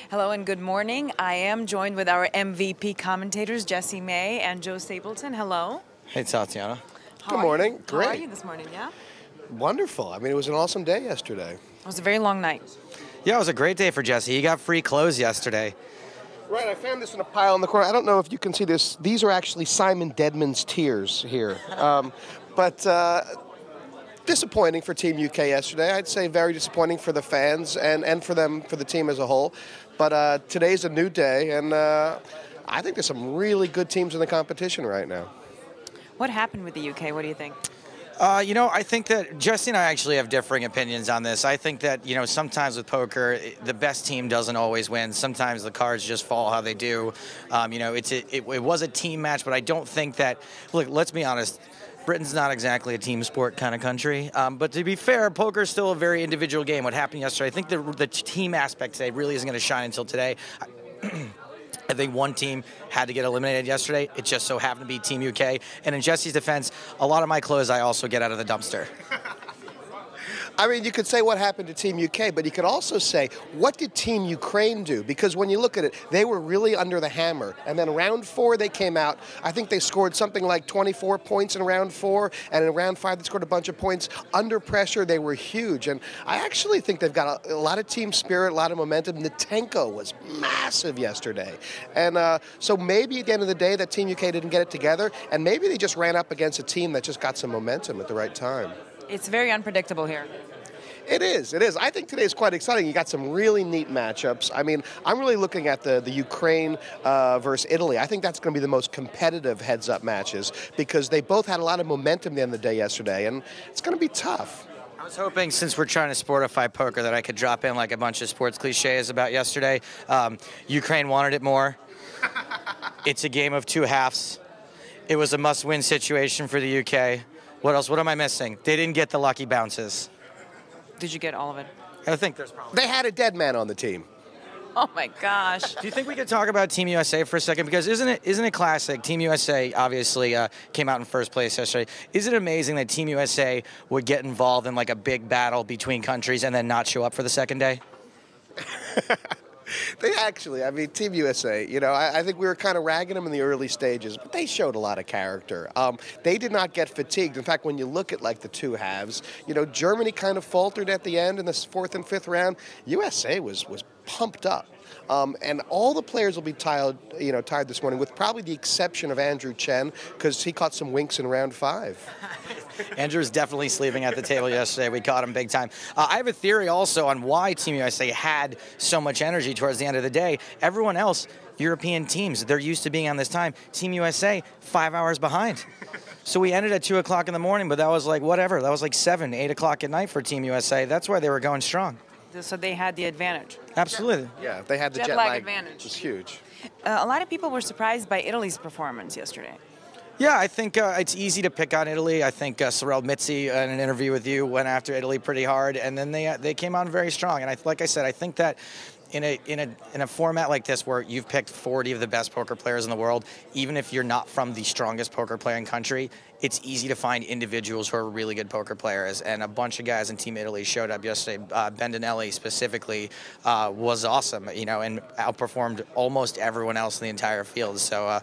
Hello and good morning. I am joined with our MVP commentators, Jessie May and Joe Stapleton. Hello. Hey, Tatjana. Good morning. Great. How are you this morning, yeah? Wonderful. I mean, it was an awesome day yesterday. It was a very long night. Yeah, it was a great day for Jesse. He got free clothes yesterday. Right, I found this in a pile in the corner. I don't know if you can see this. These are actually Simon Dedman's tears here. But disappointing for Team UK yesterday. I'd say very disappointing for the fans and for the team as a whole. But today's a new day, and I think there's some really good teams in the competition right now. What happened with the UK? What do you think? I think that Jesse and I actually have differing opinions on this. I think that, sometimes with poker, the best team doesn't always win. Sometimes the cards just fall how they do. It was a team match, but I don't think that, look, let's be honest, Britain's not exactly a team sport kind of country. But to be fair, poker is still a very individual game. What happened yesterday, I think the team aspect today really isn't going to shine until today. I think one team had to get eliminated yesterday. It just so happened to be Team UK. And in Jesse's defense, a lot of my clothes I also get out of the dumpster. I mean, you could say what happened to Team UK, but you could also say, what did Team Ukraine do? Because when you look at it, they were really under the hammer. And then round 4, they came out. I think they scored something like 24 points in round 4. And in round 5, they scored a bunch of points. Under pressure, they were huge. And I actually think they've got a lot of team spirit, a lot of momentum. Natenko was massive yesterday. And so maybe at the end of the day, that Team UK didn't get it together. And maybe they just ran up against a team that just got some momentum at the right time. It's very unpredictable here. It is. I think today is quite exciting. You got some really neat matchups. I mean, I'm really looking at the Ukraine versus Italy. I think that's going to be the most competitive heads-up matches because they both had a lot of momentum at the end of the day yesterday, and it's going to be tough. I was hoping, since we're trying to sportify poker, that I could drop in like a bunch of sports cliches about yesterday. Ukraine wanted it more. It's a game of two halves. It was a must-win situation for the UK. What else? What am I missing? They didn't get the lucky bounces. Did you get all of it? I think there's probably. They had a dead man on the team. Oh my gosh. Do you think we could talk about Team USA for a second? Because isn't it classic? Team USA obviously came out in first place yesterday. Is it amazing that Team USA would get involved in like a big battle between countries and then not show up for the second day? They actually, I mean, Team USA, I think we were kind of ragging them in the early stages, but they showed a lot of character. They did not get fatigued. In fact, when you look at like the two halves, Germany kind of faltered at the end in the 4th and 5th round. USA was pumped up. And all the players will be tired this morning, with probably the exception of Andrew Chen, because he caught some winks in round 5. Andrew's definitely sleeping at the table yesterday. We caught him big time. I have a theory also on why Team USA had so much energy towards the end of the day. Everyone else, European teams, they're used to being on this time. Team USA, 5 hours behind. So we ended at 2 o'clock in the morning, but that was like whatever. That was like 7, 8 o'clock at night for Team USA. That's why they were going strong. So they had the advantage. Absolutely. Yeah, they had the jet lag lag advantage. Which was huge. A lot of people were surprised by Italy's performance yesterday. Yeah, I think it's easy to pick on Italy. I think Sorel Mitzi, in an interview with you, went after Italy pretty hard, and then they came on very strong. And like I said, I think that in a format like this where you've picked 40 of the best poker players in the world, even if you're not from the strongest poker playing country, it's easy to find individuals who are really good poker players. And a bunch of guys in Team Italy showed up yesterday. Bendinelli specifically was awesome, and outperformed almost everyone else in the entire field. So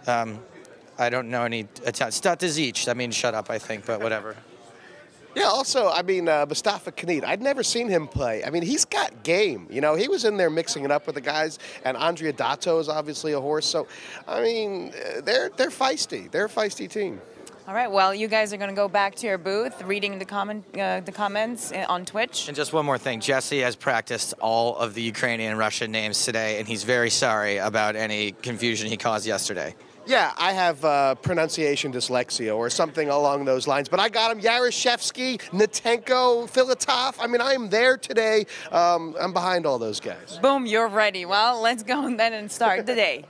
I don't know any Statazic. I mean, shut up, I think, but whatever. Yeah, also, I mean, Mustafa Kanit, I'd never seen him play. I mean, he's got game. He was in there mixing it up with the guys, and Andrea Dato is obviously a horse. So, I mean, they're feisty. They're a feisty team. All right, well, you guys are going to go back to your booth, reading the comments on Twitch. And just one more thing. Jesse has practiced all of the Ukrainian and Russian names today, and he's very sorry about any confusion he caused yesterday. Yeah, I have pronunciation dyslexia or something along those lines. But I got him. Yarashevsky, Natenko, Filatov. I mean, I am there today. I'm behind all those guys. Boom, you're ready. Well, let's go then and start the day.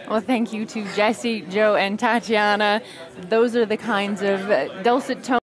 Well, thank you to Jesse, Joe, and Tatjana. Those are the kinds of dulcet tones